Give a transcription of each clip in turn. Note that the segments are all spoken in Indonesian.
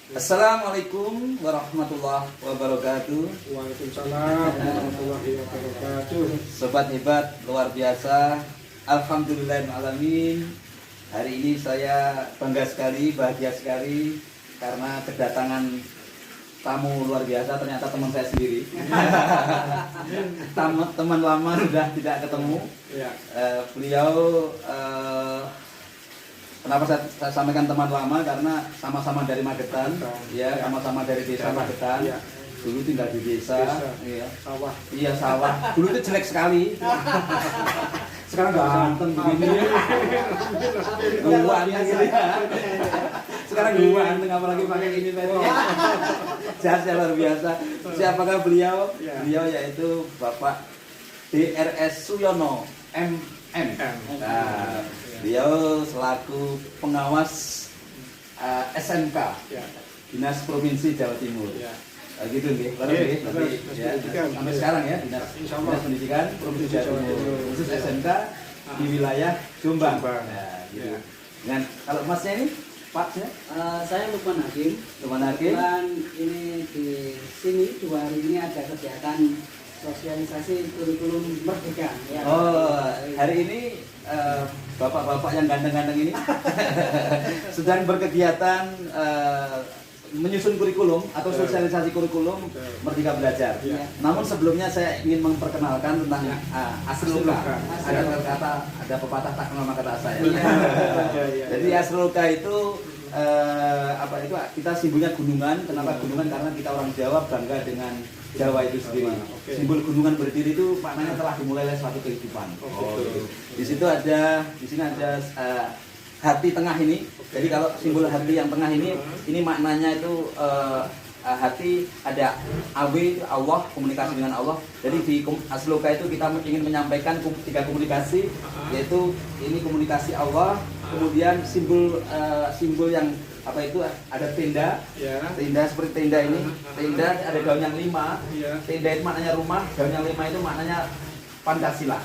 Assalamualaikum warahmatullahi wabarakatuh. Waalaikumsalam warahmatullahi wabarakatuh. Sobat hebat luar biasa, alhamdulillahirrahmanirrahim. Hari ini saya bangga sekali, bahagia sekali karena kedatangan tamu luar biasa. Ternyata teman saya sendiri. Teman lama sudah tidak ketemu. Ya. Beliau kenapa saya sampaikan teman lama, karena sama-sama dari Magetan, ya, sama-sama dari desa Magetan. Ya. Dulu tinggal di desa, iya. Sawah. Iya, sawah. Dulu itu jelek sekali. Sekarang ganteng begini. Guaan gitu ya. Sekarang ganteng, apalagi pakai ini jasnya luar biasa. Siapakah beliau? Beliau yaitu Bapak DRS Suyono MM. Nah, beliau selaku pengawas SMK Dinas Provinsi Jawa Timur. Gitu nggih, berarti ya, sampai sekarang ya Dinas Pendidikan Provinsi Jawa Timur, khusus SMK di wilayah Jombang. Nah, gitu. Dan kalau masnya ini, Pak, saya Lukman Hakim. Dan ini di sini 2 hari ini ada kegiatan sosialisasi kurikulum Merdeka. Ya. Oh, hari ini bapak-bapak yang ganteng-ganteng ini sedang berkegiatan menyusun kurikulum atau sosialisasi kurikulum Merdeka Belajar. Ya. Namun sebelumnya saya ingin memperkenalkan tentang Asrul Ka. Ada pepatah tak kenal maka tak sayang. Jadi Asrul Ka itu apa itu, kita simbolnya gunungan. Kenapa gunungan? Karena kita orang Jawa bangga dengan Jawa itu sendiri. Simbol gunungan berdiri itu maknanya telah dimulai oleh suatu kehidupan. Gitu. Di sini ada hati tengah ini. Jadi kalau simbol hati yang tengah ini maknanya itu hati, ada AW itu Allah, komunikasi dengan Allah. Jadi di Asloka itu kita ingin menyampaikan 3 komunikasi, yaitu ini komunikasi Allah, kemudian simbol yang apa itu, ada tenda, tenda seperti tenda ini, tenda ada daun yang 5, tenda itu maknanya rumah, daun yang 5 itu maknanya Pancasila.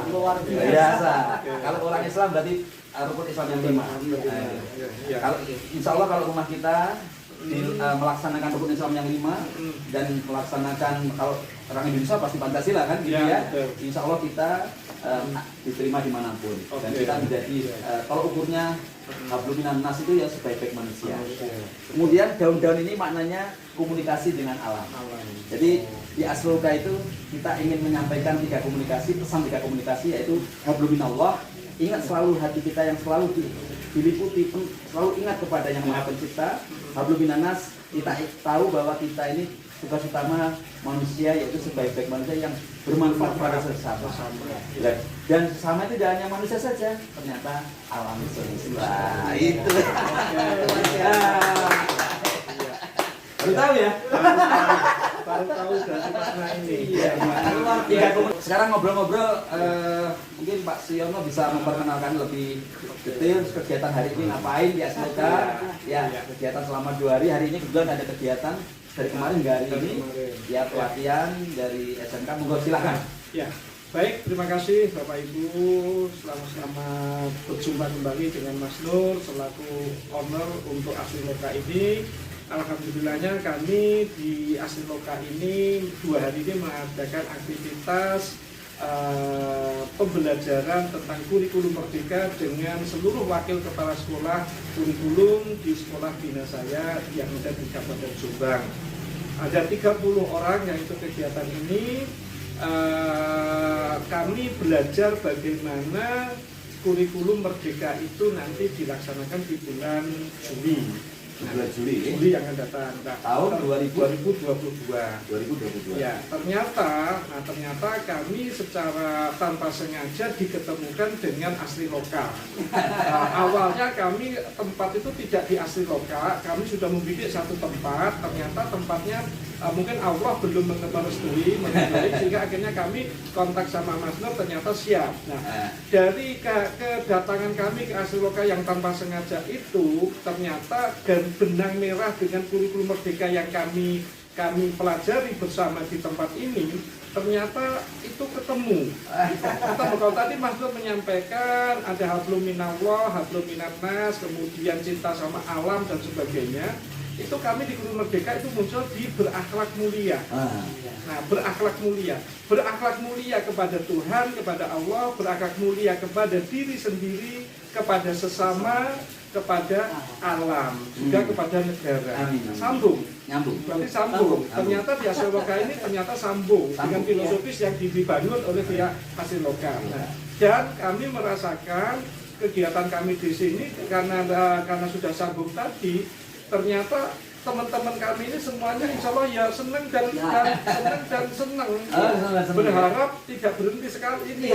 Luar biasa. Kalau orang Islam berarti rukun Islam yang 5. Kalau insya Allah kalau rumah kita melaksanakan rukun Islam yang 5 dan melaksanakan, kalau orang Indonesia pasti Pancasila kan, gitu ya. Insya Allah kita diterima dimanapun dan kita menjadi kalau ukurnya hablum minan nas itu ya sebaik-baik manusia. Kemudian daun-daun ini maknanya komunikasi dengan alam. Jadi di Asroka itu kita ingin menyampaikan 3 komunikasi, pesan 3 komunikasi, yaitu hablum minallah. Ingat selalu hati kita yang selalu diliputi, selalu ingat kepada Yang Maha Pencipta. Hablum minan nas, kita tahu bahwa kita ini tugas utama manusia, yaitu sebaik-baik manusia yang bermanfaat pada sesama. Dan sesama itu tidak hanya manusia saja, ternyata alam semesta. Itu. Baru tahu ya? Baru tahu dari makna ini. Sekarang ngobrol-ngobrol, mungkin Pak Suyono bisa memperkenalkan lebih detail kegiatan hari ini ngapain di Asloka. Ya, kegiatan selama 2 hari. Hari ini kebetulan ada kegiatan dari kemarin hingga hari ini. Ya, pelatihan dari SMK. Monggo silakan. Ya. Baik, terima kasih Bapak Ibu. Selamat berjumpa kembali dengan Mas Nur selaku owner untuk Asloka ini. Alhamdulillahnya kami di Asloka ini 2 hari ini mengadakan aktivitas pembelajaran tentang kurikulum Merdeka dengan seluruh wakil kepala sekolah kurikulum di sekolah bina saya yang ada di Kabupaten Jombang. Ada 30 orang yang ikut kegiatan ini. Kami belajar bagaimana kurikulum Merdeka itu nanti dilaksanakan di bulan Juli. Juli yang akan datang. Tahun 2022. Ya, ternyata kami secara tanpa sengaja diketemukan dengan asli lokal. Awalnya kami tempat itu tidak di asli lokal, kami sudah membidik satu tempat, ternyata tempatnya mungkin Allah belum merestui, sehingga akhirnya kami kontak sama Mas Nur, ternyata siap. Nah, dari kedatangan kami ke asli lokal yang tanpa sengaja itu, ternyata benang merah dengan kurikulum Merdeka yang kami pelajari bersama di tempat ini, ternyata itu ketemu. Kalau tadi Mas Nur menyampaikan ada hablum minallah, hablum minan nas, kemudian cinta sama alam dan sebagainya. itu kami di Guru Merdeka itu muncul di berakhlak mulia. Nah, berakhlak mulia kepada Tuhan, kepada Allah, berakhlak mulia kepada diri sendiri, kepada sesama, kepada alam, juga kepada negara. Sambung. Nyambung. Berarti sambung. Ternyata di hasil lokal ini ternyata sambung dengan filosofis yang dibangun oleh pihak hasil lokal. Nah, dan kami merasakan kegiatan kami di sini karena sudah sambung tadi, ternyata teman-teman kami ini semuanya insya Allah ya senang dan senang. Berharap tidak berhenti sekali ini.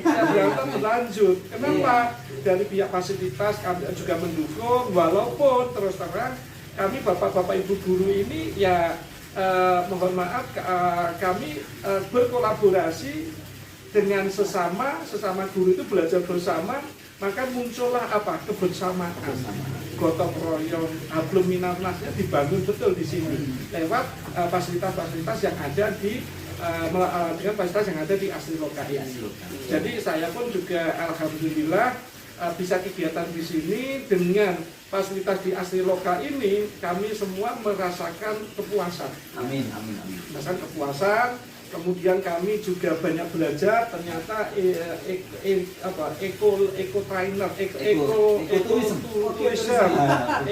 Berharap berlanjut. Kenapa? Dari pihak fasilitas kami juga mendukung, walaupun terus terang kami bapak-bapak ibu guru ini ya mohon maaf kami berkolaborasi dengan sesama guru itu belajar bersama, maka muncullah apa? Kebersamaan, gotong royong, hablum minannasnya dibangun betul di sini lewat fasilitas-fasilitas yang ada di dengan fasilitas yang ada di Asri Lokal ini. Jadi saya pun juga alhamdulillah bisa kegiatan di sini dengan fasilitas di Asri Lokal ini, kami semua merasakan kepuasan. Amin. Merasakan kepuasan. Kemudian kami juga banyak belajar, ternyata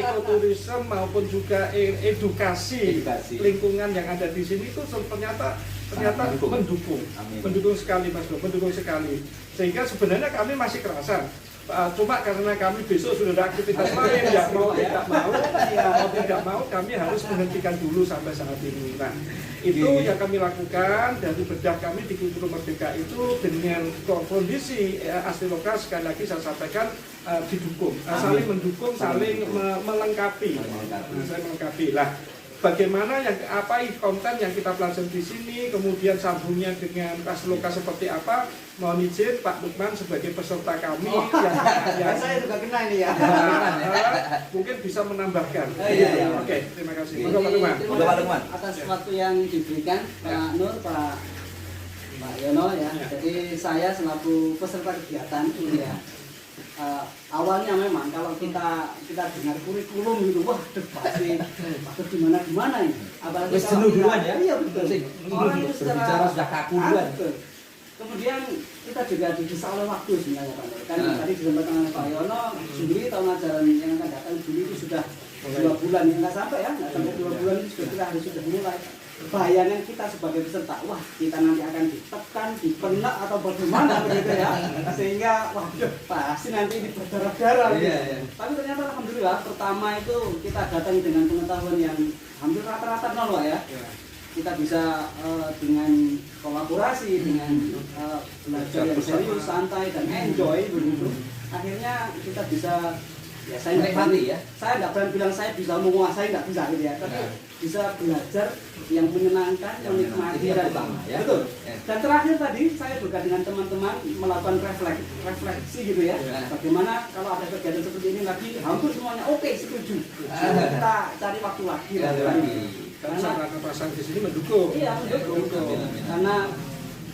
ekoturism maupun juga edukasi lingkungan yang ada di sini itu ternyata mendukung sekali Mas Bro, mendukung sekali. Sehingga sebenarnya kami masih kerasan. Cuma karena kami besok sudah ada aktivitas lain, ya mau tidak mau kami harus menghentikan dulu sampai saat ini. Nah, itu yang kami lakukan dari bedah kami di Guru Merdeka itu dengan kondisi Asri Lokal, sekali lagi saya sampaikan didukung, saling mendukung, saling melengkapi. Lah, bagaimana konten yang kita pelajari di sini, kemudian sambungnya dengan Asri Lokal seperti apa? Mohon izin Pak Lukman sebagai peserta kami yang saya juga kena ini ya. Mungkin bisa menambahkan. Oke, terima kasih. Terima Pak Lukman. Atas waktu yang diberikan Pak Nur, Pak Yono ya. Jadi saya selaku peserta kegiatan ya. Awalnya memang kalau kita dengar kurikulum gitu, wah pasti gimana ini. Apalagi jenuh duluan ya. Iya betul. Orang itu berbicara sudah kaku duluan. Kemudian kita juga didesak oleh waktu sebenarnya Pak Nur. Kan tadi disampaikan oleh Pak Yono, Juli tahun ajaran yang akan datang Juli itu sudah 2 bulan, yang nggak sampai ya, nggak sampai 2 bulan itu kita harus sudah mulai. Bayangan kita sebagai peserta, wah kita nanti akan ditekan, dipenak atau bagaimana begitu ya, sehingga wah pasti nanti ini berdarah-darah. Tapi ternyata alhamdulillah pertama itu kita datang dengan pengetahuan yang hampir rata-rata nol ya. Kita bisa dengan kolaborasi, dengan belajar yang serius, santai dan enjoy begitu. Akhirnya kita bisa ya saya nggak berani bilang saya bisa menguasai, nggak bisa gitu ya, tapi bisa belajar yang menyenangkan, menikmati dan betul. Dan terakhir tadi saya juga dengan teman-teman melakukan refleksi gitu ya. Bagaimana kalau ada kegiatan seperti ini lagi, hampir semuanya oke, setuju. Kita cari waktu lagi. Karena perasaan di sini mendukung. Iya, mendukung. Karena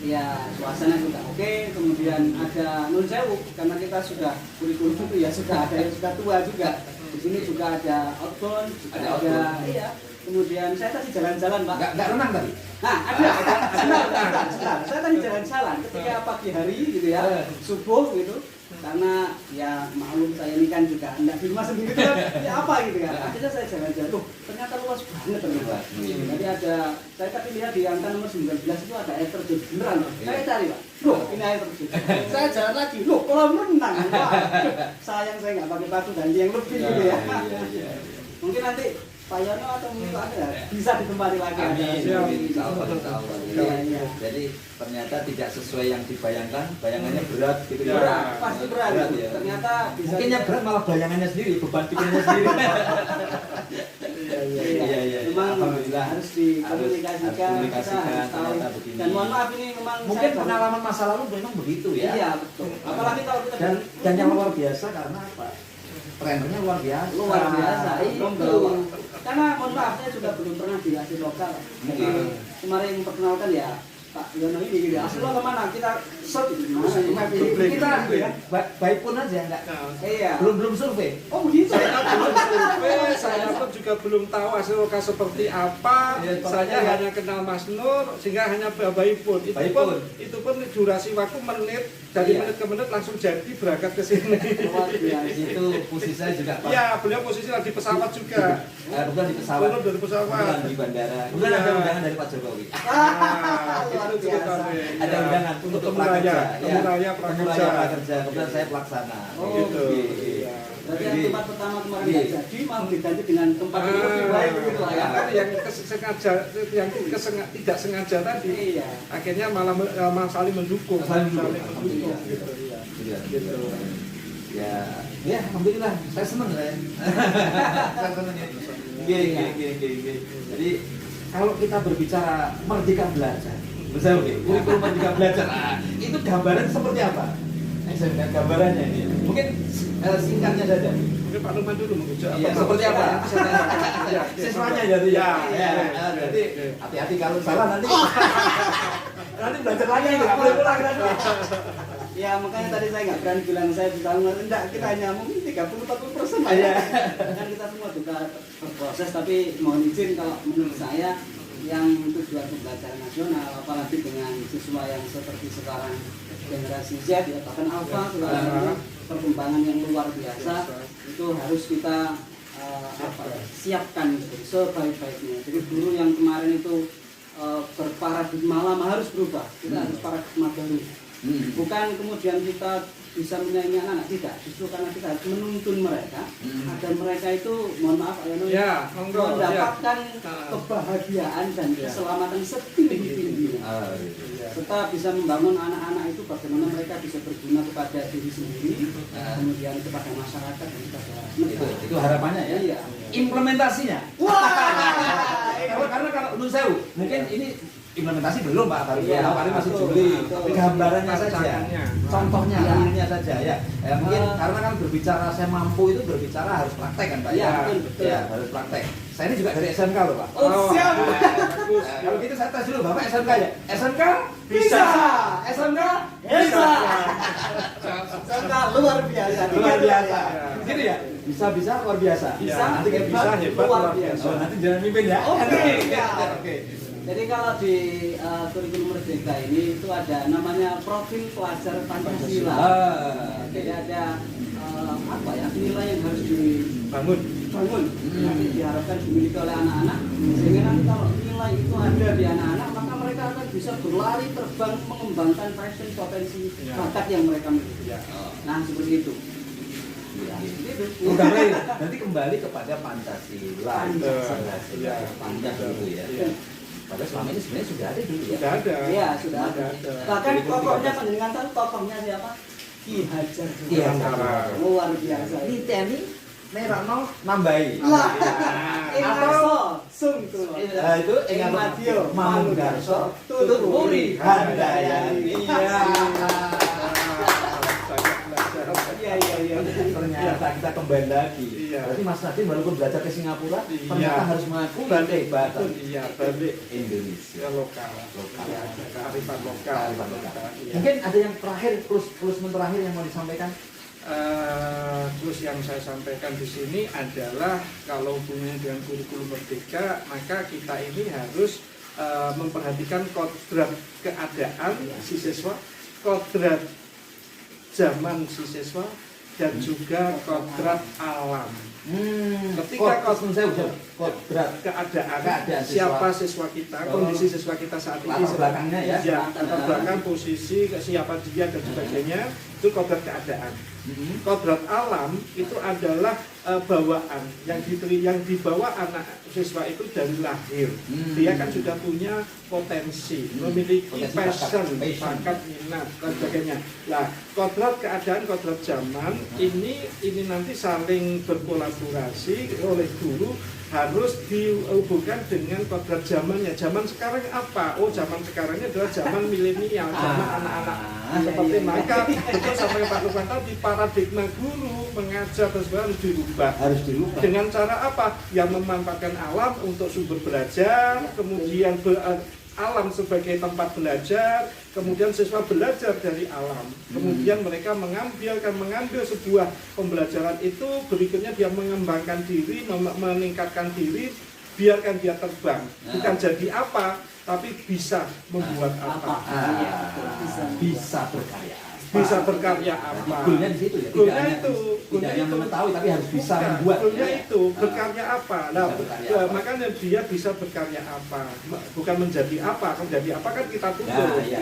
ya suasana juga oke, kemudian ada nun sewu karena kita sudah kurikulum itu ya sudah ada yang sudah tua juga. Di sini juga ada outbound, juga ada iya. Kemudian saya tadi jalan-jalan Pak. Nggak renang tadi? Nah ada. Sebentar. Saya tadi jalan-jalan ketika pagi hari gitu ya, subuh gitu. Karena ya maklum saya ini kan juga enggak di rumah sendiri kan, ya apa gitu kan. Akhirnya saya jalan-jalan, loh ternyata luas banget ternyata. Jadi ada, saya tadi lihat di angka nomor 19 itu ada air terjun beneran. Saya cari Pak, loh ini air terjun. Saya jalan lagi, loh kolam renang. Wah, sayang saya nggak pakai batu ganti yang lebih gitu ya. Mungkin nanti Pak Yono atau mungkin Pak Anda bisa ditemani lagi. Jadi ternyata tidak sesuai yang dibayangkan, bayangannya berat gitu ya. Berat, pasti berat ya. Ternyata bisa. Mungkin yang berat malah bayangannya sendiri, beban pikirnya sendiri. Iya. Memang Alhamdulillah harus dikomunikasikan, ternyata begini. dan mohon maaf ini memang Mungkin pengalaman masa lalu memang begitu ya. Iya betul. Apalagi kalau kita dan yang luar biasa karena apa? Trenernya luar biasa. Luar biasa. Itu. Karena mohon maaf saya juga belum pernah di Asri Lokal. Kemarin memperkenalkan ya Pak Yono ini gitu. Asri Lokal mana? Kita search kita ya. Baik pun aja enggak. Iya. Belum survei. Oh begitu. Saya belum survei, saya pun juga belum tahu hasil lokal seperti apa. Ya, Saya ya. hanya kenal Mas Nur, sehingga hanya Baipun. Itu pun durasi waktu menit, dari Iya. menit ke menit langsung jadi berangkat ke sini. Luar biasa. Itu posisi saya juga pas. Iya, beliau posisi lagi pesawat juga. Bukan di pesawat. Turun dari pesawat. Bukan di bandara. Bukan Iya. ada undangan dari Pak Jokowi. Nah, Luar itu biasa. ceritanya. Ada Iya. undangan untuk prakerja. temuraya prakerja. Prakerja. Kemudian saya pelaksana. Oh, gitu. Iya. Berarti yang tempat pertama kemarin Iya. nggak jadi, mau diganti dengan tempat yang lebih baik gitu lah ya. Yang sengaja, yang tidak sengaja tadi, Iya. akhirnya malah saling mendukung, Saling mendukung. gitu. Iya. Gitu. Ya, alhamdulillah. Saya senang saya. Saya senang ya. Gini. Jadi kalau kita berbicara merdeka belajar, misalnya kurikulum merdeka belajar, itu gambaran seperti apa? Saya lihat gambarannya ini. Mungkin singkatnya saja. Mungkin Pak Lukman dulu mengucap. Iya, seperti apa? Iya, Siswanya jadi ya. Iya. Jadi hati-hati kalau salah nanti. Nanti belajar lagi nggak boleh pulang nanti. Ya makanya tadi saya nggak berani bilang saya bisa enggak, kita hanya mungkin 30-40% lah ya. Kan kita semua juga berproses, tapi mohon izin kalau menurut saya yang tujuan pembelajaran nasional, apalagi dengan siswa yang seperti sekarang generasi Z ya, bahkan Alpha sekarang itu perkembangan yang luar biasa, itu harus kita siapkan sebaik-baiknya. Jadi guru yang kemarin itu berparadigma lama harus berubah, kita harus paradigma baru. Bukan kemudian kita bisa menyaingi anak-anak, tidak, justru karena kita harus menuntun mereka agar mereka itu, mohon maaf Ya, mendapatkan kebahagiaan dan keselamatan setinggi-tingginya. Serta bisa membangun anak-anak itu bagaimana mereka bisa berguna kepada diri sendiri, kemudian kepada masyarakat dan kepada negara. Itu harapannya ya. Iya. Implementasinya. Karena kalau menurut saya mungkin ini implementasi belum Pak, baru masih Juli. Gambarannya saja, contohnya, realnya saja ya. Mungkin karena kan berbicara saya mampu itu berbicara harus praktek kan Pak ya. Ya, harus praktek. Saya ini juga dari SMK loh Pak. Oh, siap. Kalau gitu saya tes dulu Bapak SMK ya. SMK Bisa. SMK Bisa. Luar biasa. luar biasa. Gitu ya. Bisa luar biasa. Bisa, Nanti kayak bisa, hebat, luar biasa. Oh, nanti jangan mimpin ya. Oke. Oke. Jadi kalau di kurikulum Merdeka ini itu ada namanya profil pelajar Pancasila. Jadi ada apa ya, nilai yang harus dibangun. Nanti diharapkan dimiliki oleh anak-anak, sehingga nanti kalau nilai itu ada di anak-anak, maka mereka akan bisa berlari terbang mengembangkan passion potensi bakat yang mereka miliki. Nah seperti itu. Ya, itu. Nanti kembali kepada Pancasila. Pancasila itu ya. Padahal selama ini sebenarnya sudah ada dulu ya. Sudah ada. Iya, sudah ada. Bahkan tokohnya pendengar tahu tokohnya siapa? Ki Hajar. Ki Hajar. Luar biasa. Ini TNI Merano nambahi. Lah, atau Sung tuh. itu Ing Madya Manunggarso Tuturi Handayani. Iya. Ternyata kita kembali lagi. Iya. Berarti Mas Nadiem walaupun belajar ke Singapura, ternyata harus mengakui kehebatan balik Indonesia. lokal. Kearifan lokal. Iya. Mungkin ada yang terakhir, plus terakhir yang mau disampaikan. Terus yang saya sampaikan di sini adalah kalau hubungannya dengan kurikulum merdeka, maka kita ini harus memperhatikan kodrat keadaan si siswa, kodrat zaman si siswa, dan juga kodrat alam. Ketika kodrat keadaan siapa siswa kita, kondisi siswa kita saat ini, latar belakangnya ya, latar belakang, posisi, siapa dia dan sebagainya, itu kodrat keadaan. Kodrat alam itu adalah bawaan yang dibawa anak siswa itu dari lahir. Dia kan sudah punya potensi, memiliki passion, bakat, minat dan sebagainya. Nah, kodrat keadaan, kodrat zaman ini nanti saling berkolaborasi oleh guru, harus dihubungkan dengan kodrat zamannya. Zaman sekarang apa? Oh, zaman sekarangnya adalah zaman milenial, zaman anak-anak. Seperti maka itu sampai Pak Lukman tadi, paradigma guru mengajar dan sebagainya harus dirubah. Dengan cara apa? Yang memanfaatkan alam untuk sumber belajar, kemudian alam sebagai tempat belajar, kemudian siswa belajar dari alam, kemudian mereka mengambil sebuah pembelajaran itu, berikutnya dia mengembangkan diri, meningkatkan diri, biarkan dia terbang, bukan jadi apa, tapi bisa membuat apa. Bisa berkarya. Bisa berkarya apa? Goalnya di situ ya. Goalnya itu, tidak hanya mengetahui tapi harus bisa membuat. Goalnya itu berkarya apa? Nah, berkarya apa. makanya dia bisa berkarya apa? Bukan menjadi apa? Menjadi apa kan kita tuntut. Ya.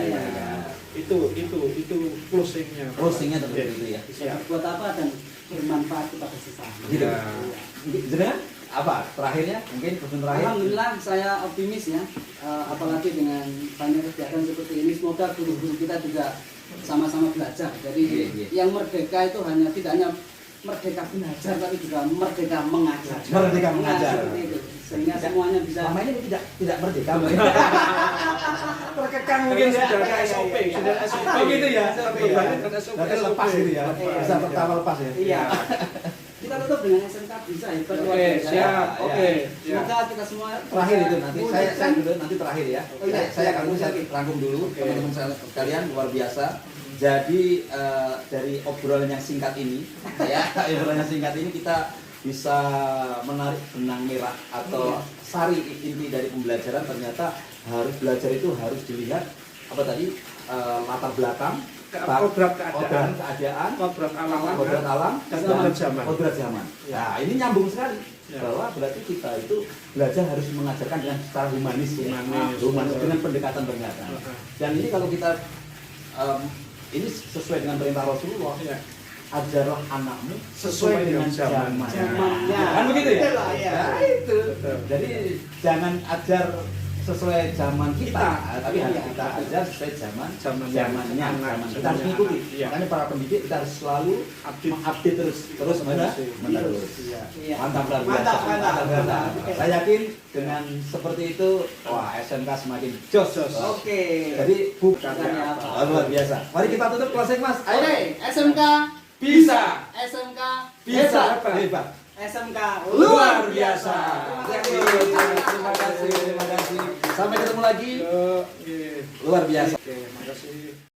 Itu closingnya. Closingnya seperti itu ya. Bisa berbuat apa dan bermanfaat kepada sesama. Gitu. Ya. Jenengan apa? Terakhirnya mungkin pesan terakhir. Alhamdulillah saya optimis ya, apalagi dengan banyak kegiatan seperti ini, semoga guru-guru kita juga sama-sama belajar. Jadi yang merdeka itu tidak hanya merdeka belajar, tapi juga merdeka mengajar. Merdeka mengajar. Seperti itu. Sehingga semuanya bisa. Selama ini tidak merdeka. Terkekang mungkin ya. Sudah SOP, sudah SOP. Oh gitu ya. Terbalik kan SOP. Berarti lepas gitu ya. Bisa pertama lepas ya. Iya. Kita tutup dengan SMK bisa hebat luar Oke, biasa. siap. Oke. Semoga kita semua Terakhir itu nanti saya dulu nanti terakhir ya. Oh, iya. Saya rangkum dulu teman-teman sekalian, luar biasa. Jadi dari obrolan yang singkat ini ya, obrolan yang singkat ini kita bisa menarik benang merah atau sari inti dari pembelajaran. Ternyata harus belajar itu harus dilihat apa tadi, latar belakang, Kodrat keadaan, kodrat alam, dan kodrat zaman. kodrat zaman. Ya. Nah, ini nyambung sekali. Ya. Bahwa berarti kita itu belajar harus mengajarkan dengan secara humanis, humanis dengan pendekatan. Dan ini kalau kita ini sesuai dengan perintah Rasulullah, Ya. ajarlah anakmu Sesuai dengan zamannya. Kan begitu ya? Betul lah, ya. Nah, itu. Betul. Jadi jangan ajar sesuai zaman kita, tapi harus Iya. kita ajar sesuai zamannya. Anak, Kita harus mengikuti. Iya. Makanya para pendidik kita harus selalu mengupdate terus menerus. Iya. Mantap luar biasa. Mantap. Mantap. Saya yakin dengan seperti itu, wah SMK semakin jos. Oke. Jadi Karya apa? luar biasa. Mari kita tutup closing Mas. Oke, SMK Bisa. SMK Hebat. SMK Luar biasa. Terima kasih. Terima kasih. Sampai ketemu lagi. Yo, iya. Luar biasa. Oke, makasih.